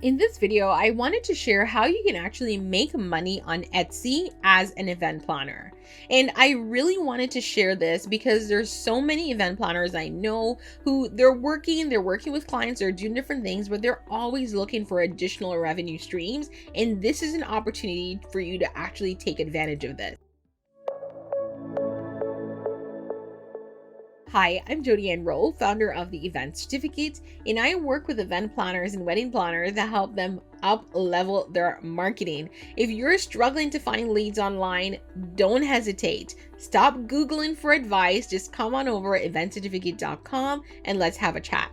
In this video, I wanted to share how you can actually make money on Etsy as an event planner. And I really wanted to share this because there's so many event planners I know who they're working with clients, they're doing different things, but they're always looking for additional revenue streams. And this is an opportunity for you to actually take advantage of this. Hi, I'm Jody Ann Rowe, founder of the Event Certificate, and I work with event planners and wedding planners that help them up level their marketing. If you're struggling to find leads online, don't hesitate. Stop Googling for advice. Just come on over eventcertificate.com and let's have a chat.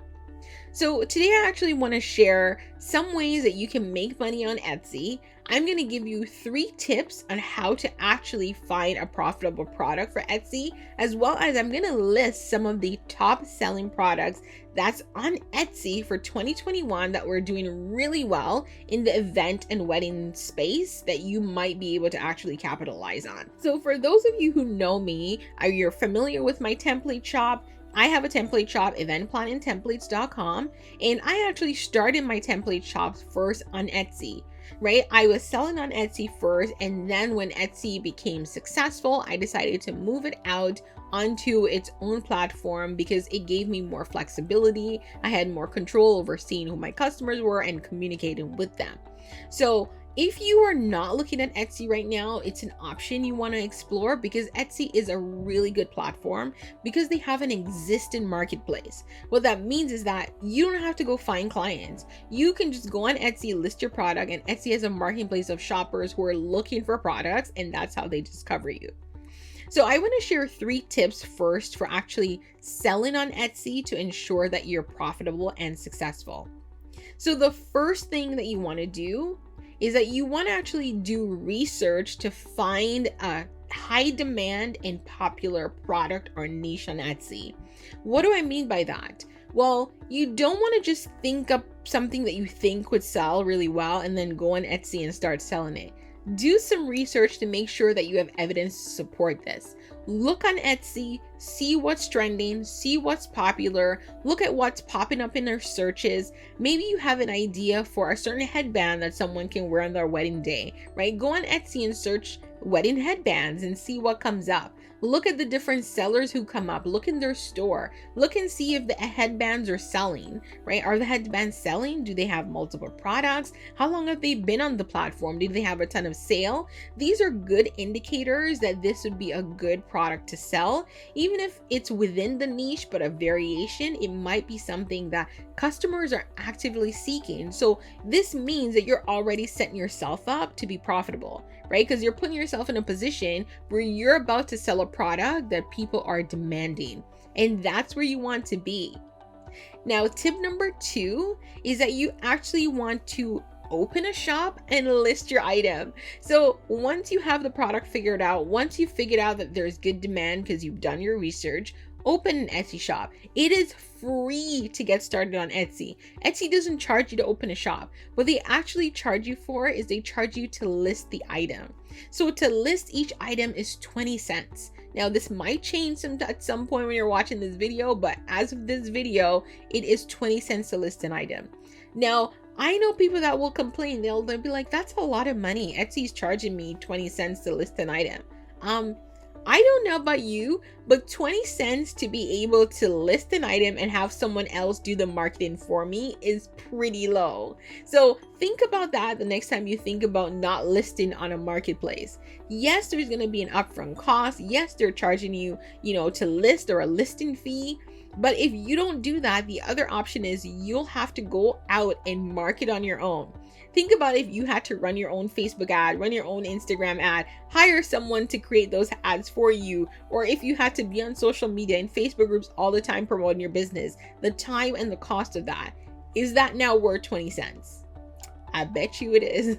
So today I actually want to share some ways that you can make money on Etsy. I'm going to give you 3 tips on how to actually find a profitable product for Etsy, as well as I'm going to list some of the top selling products that's on Etsy for 2021 that we're doing really well in the event and wedding space that you might be able to actually capitalize on. So for those of you who know me, or you're familiar with my template shop, I have a template shop, eventplanningtemplates.com, and I actually started my template shops first on Etsy, right? I was selling on Etsy first, and then when Etsy became successful, I decided to move it out onto its own platform because it gave me more flexibility. I had more control over seeing who my customers were and communicating with them. So if you are not looking at Etsy right now, it's an option you want to explore because Etsy is a really good platform because they have an existing marketplace. What that means is that you don't have to go find clients. You can just go on Etsy, list your product, and Etsy has a marketplace of shoppers who are looking for products, and that's how they discover you. So I want to share 3 tips first for actually selling on Etsy to ensure that you're profitable and successful. So the first thing that you want to do is that you want to actually do research to find a high demand and popular product or niche on Etsy. What do I mean by that? Well, you don't want to just think up something that you think would sell really well and then go on Etsy and start selling it. Do some research to make sure that you have evidence to support this. Look on Etsy, see what's trending, see what's popular, look at what's popping up in their searches. Maybe you have an idea for a certain headband that someone can wear on their wedding day, right? Go on Etsy and search wedding headbands and see what comes up. Look at the different sellers who come up. Look in their store. Look and see if the headbands are selling, right? Are the headbands selling? Do they have multiple products? How long have they been on the platform? Do they have a ton of sale? These are good indicators that this would be a good product to sell. Even if it's within the niche, but a variation, it might be something that customers are actively seeking. So this means that you're already setting yourself up to be profitable, right? Because you're putting yourself in a position where you're about to sell a product that people are demanding, and that's where you want to be. Now, tip number 2 is that you actually want to open a shop and list your item. So once you have the product figured out, once you figured out that there's good demand because you've done your research, open an Etsy shop. It is free to get started on Etsy. Etsy doesn't charge you to open a shop. What they actually charge you for is they charge you to list the item. So to list each item is 20 cents. Now this might change at some point when you're watching this video, but as of this video, it is 20 cents to list an item. Now, I know people that will complain. They'll be like, that's a lot of money. Etsy's charging me 20 cents to list an item. I don't know about you, but 20 cents to be able to list an item and have someone else do the marketing for me is pretty low. So think about that the next time you think about not listing on a marketplace. Yes, there's going to be an upfront cost. Yes, they're charging you, to list or a listing fee. But if you don't do that, the other option is you'll have to go out and market on your own. Think about if you had to run your own Facebook ad, run your own Instagram ad, hire someone to create those ads for you, or if you had to be on social media and Facebook groups all the time promoting your business, the time and the cost of that. Is that now worth 20 cents? I bet you it is.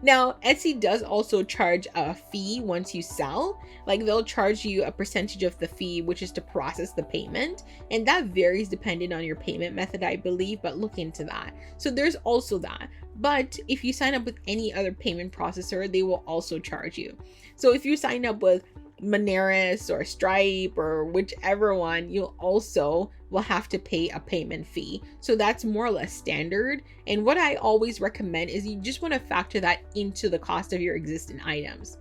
Now, Etsy does also charge a fee once you sell. Like they'll charge you a percentage of the fee, which is to process the payment. And that varies depending on your payment method, I believe, but look into that. So there's also that. But if you sign up with any other payment processor, they will also charge you. So if you sign up with Moneris or Stripe or whichever one, you'll also will have to pay a payment fee. So that's more or less standard. And what I always recommend is you just want to factor that into the cost of your existing items.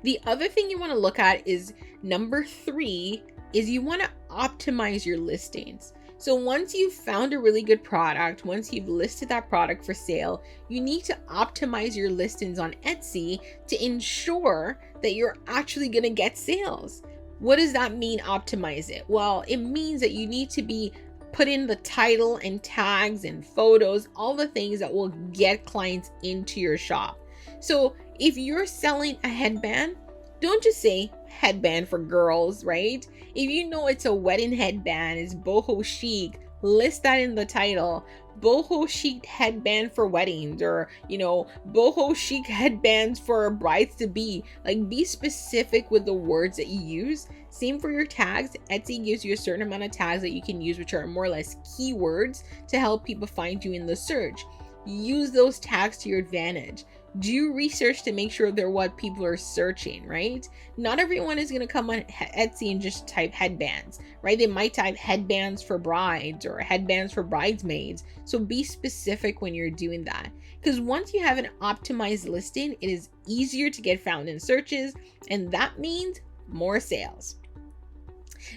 The other thing you want to look at is number 3 is you want to optimize your listings. So once you've found a really good product, once you've listed that product for sale, you need to optimize your listings on Etsy to ensure that you're actually going to get sales. What does that mean, optimize it? Well, it means that you need to be put in the title and tags and photos, all the things that will get clients into your shop. So if you're selling a headband, don't just say headband for girls, right? If you know it's a wedding headband, it's boho chic, list that in the title. Boho chic headband for weddings, or boho chic headbands for brides to be. Like, be specific with the words that you use. Same for your tags. Etsy gives you a certain amount of tags that you can use, which are more or less keywords to help people find you in the search. Use those tags to your advantage. Do research to make sure they're what people are searching, right? Not everyone is going to come on Etsy and just type headbands, right? They might type headbands for brides or headbands for bridesmaids. So be specific when you're doing that, because once you have an optimized listing, it is easier to get found in searches, and that means more sales.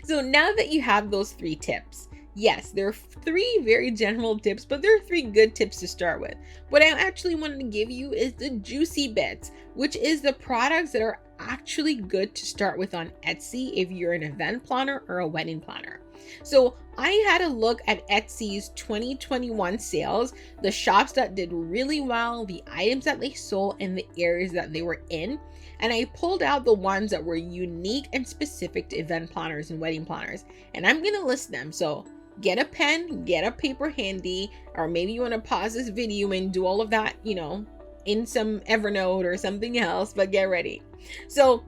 So now that you have those 3 tips, yes, there are 3 very general tips, but there are 3 good tips to start with. What I actually wanted to give you is the juicy bits, which is the products that are actually good to start with on Etsy if you're an event planner or a wedding planner. So I had a look at Etsy's 2021 sales, the shops that did really well, the items that they sold, and the areas that they were in. And I pulled out the ones that were unique and specific to event planners and wedding planners. And I'm going to list them. So get a pen, get a paper handy, or maybe you want to pause this video and do all of that, in some Evernote or something else, but get ready. So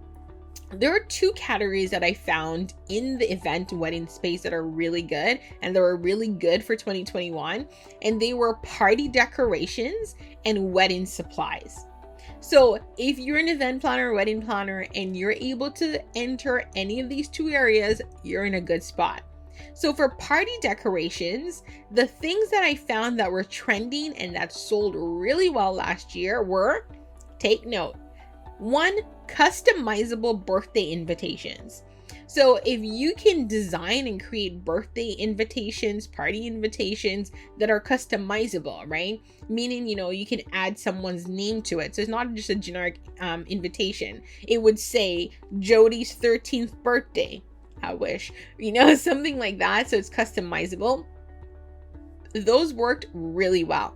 there are 2 categories that I found in the event wedding space that are really good, and they were really good for 2021, and they were party decorations and wedding supplies. So if you're an event planner or wedding planner and you're able to enter any of these 2 areas, you're in a good spot. So for party decorations, the things that I found that were trending and that sold really well last year were, take note, 1, customizable birthday invitations. So if you can design and create birthday invitations, party invitations that are customizable, right? Meaning, you can add someone's name to it. So it's not just a generic invitation. It would say Jody's 13th birthday. I wish, something like that. So it's customizable. Those worked really well.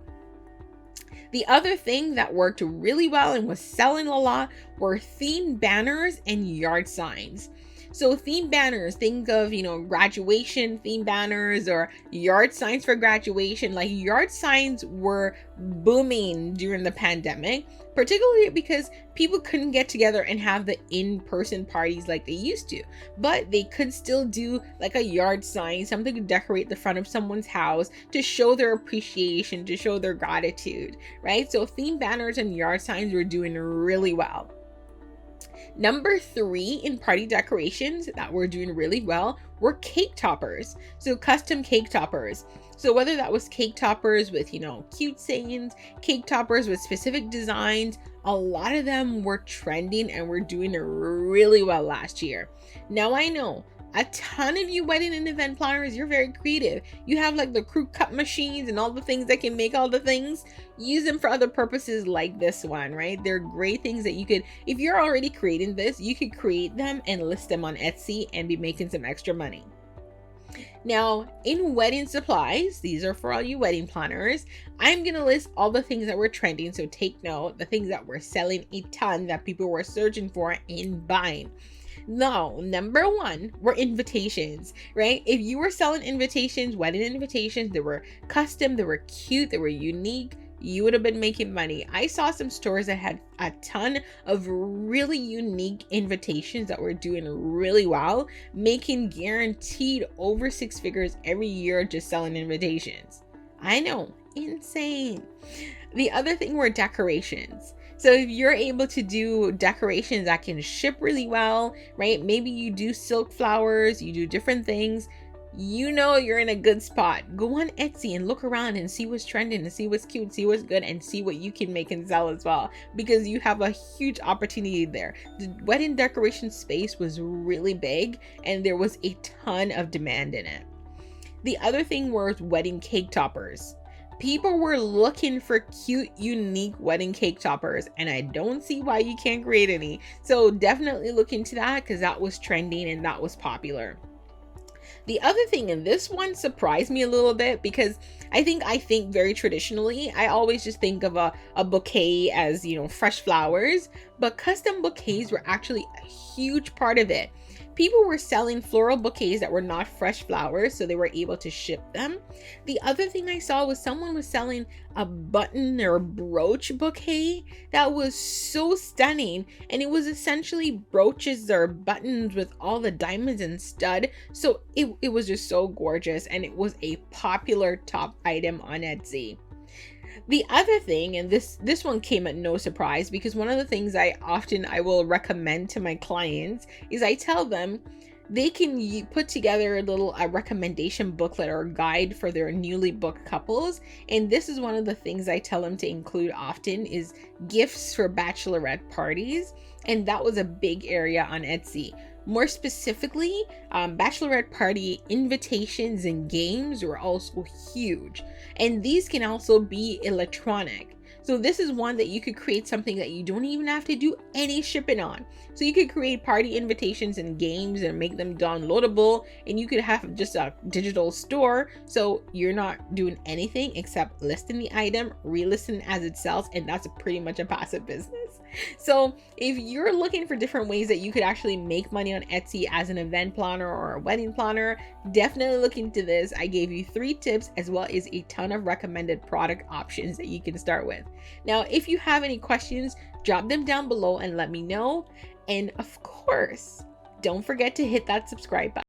The other thing that worked really well and was selling a lot were theme banners and yard signs. So theme banners, think of, graduation theme banners or yard signs for graduation. Like, yard signs were booming during the pandemic, particularly because people couldn't get together and have the in-person parties like they used to, but they could still do like a yard sign, something to decorate the front of someone's house to show their appreciation, to show their gratitude, right? So theme banners and yard signs were doing really well. Number 3 in party decorations that were doing really well were cake toppers. So custom cake toppers. So whether that was cake toppers with, cute sayings, cake toppers with specific designs, a lot of them were trending and were doing really well last year. Now I know a ton of you wedding and event planners, you're very creative. You have like the crew cut machines and all the things that can make all the things. Use them for other purposes like this one, right? They're great things that you could, if you're already creating this, you could create them and list them on Etsy and be making some extra money. Now, in wedding supplies, these are for all you wedding planners, I'm going to list all the things that were trending. So take note, the things that were selling a ton that people were searching for and buying. Now, number 1 were invitations, right? If you were selling invitations, wedding invitations, they were custom, they were cute, they were unique, you would have been making money. I saw some stores that had a ton of really unique invitations that were doing really well, making guaranteed over 6 figures every year just selling invitations. I know, insane. The other thing were decorations. So if you're able to do decorations that can ship really well, right? Maybe you do silk flowers, you do different things. you know you're in a good spot. Go on Etsy and look around and see what's trending and see what's cute, see what's good, and see what you can make and sell as well, because you have a huge opportunity there. The wedding decoration space was really big and there was a ton of demand in it. The other thing was wedding cake toppers. People were looking for cute, unique wedding cake toppers, and I don't see why you can't create any. So definitely look into that, because that was trending and that was popular. The other thing, and this one surprised me a little bit, because I think very traditionally. I always just think of a bouquet as, you know, fresh flowers, but custom bouquets were actually a huge part of it. People were selling floral bouquets that were not fresh flowers, so they were able to ship them. The other thing I saw was someone was selling a button or brooch bouquet that was so stunning, and it was essentially brooches or buttons with all the diamonds and stud. So it was just so gorgeous, and it was a popular top item on Etsy. The other thing, and this one came at no surprise, because one of the things I will recommend to my clients is I tell them they can put together a recommendation booklet or guide for their newly booked couples. And this is one of the things I tell them to include often is gifts for bachelorette parties. And that was a big area on Etsy. More specifically, bachelorette party invitations and games were also huge. And these can also be electronic. So this is one that you could create something that you don't even have to do any shipping on. So you could create party invitations and games and make them downloadable, and you could have just a digital store. So you're not doing anything except listing the item, relisting as it sells, and that's pretty much a passive business. So if you're looking for different ways that you could actually make money on Etsy as an event planner or a wedding planner, definitely look into this. I gave you 3 tips as well as a ton of recommended product options that you can start with. Now, if you have any questions, drop them down below and let me know. And of course, don't forget to hit that subscribe button.